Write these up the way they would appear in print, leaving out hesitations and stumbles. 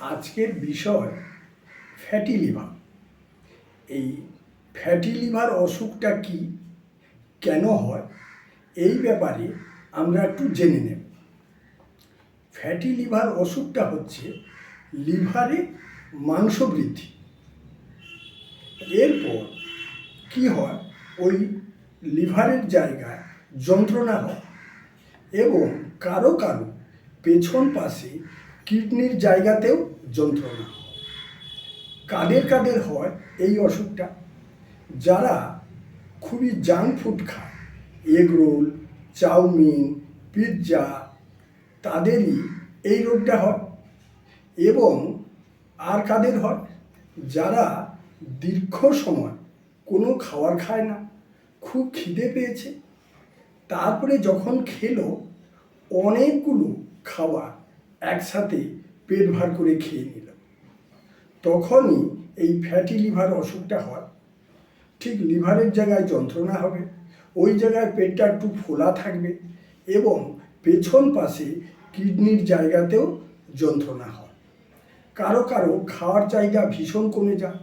আজকের বিষয় fatty liver. এই ফ্যাটি লিভার অসুখটা কি, কেন হয়, এই ব্যাপারে আমরা একটু জেনে নেব। ফ্যাটি লিভার অসুখটা হচ্ছে লিভারে মাংস বৃদ্ধি। এরপর কি হয়, ওই লিভারের জায়গায় যন্ত্রণা হয় এবং কারো কারো পেছন পাশে কিডনির জায়গাতেও যন্ত্রণা হয়। কাদের কাদের হয় এই অসুখটা? যারা খুবই জাঙ্ক ফুড খায়, এগ রোল, চাউমিন, পিৎজা, তাদেরই এই রোগটা হয়। এবং আর কাদের হয়? যারা দীর্ঘ সময় কোনো খাবার খায় না, খুব খিদে পেয়েছে, তারপরে যখন খেলো অনেকগুলো খাবার একসাথে পেট ভার করে খেয়ে নিল, তখনই এই ফ্যাটি লিভার অসুখটা হয়। ঠিক লিভারের জায়গায় যন্ত্রণা হবে, ওই জায়গায় পেটটা একটু ফোলা থাকবে এবং পেছন পাশে কিডনির জায়গাতেও যন্ত্রণা হয়। কারো কারো খাওয়ার জায়গা ভীষণ কমে যায়,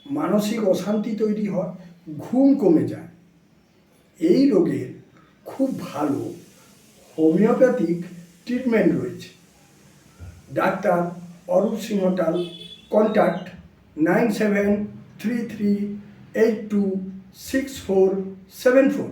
মানসিক অশান্তি তৈরি হয়, ঘুম কমে যায়। এই রোগের খুব ভালো হোমিওপ্যাথিক ট্রিটমেন্ট রয়েছে। Doctor Arup Singhatal, contact 9733826474।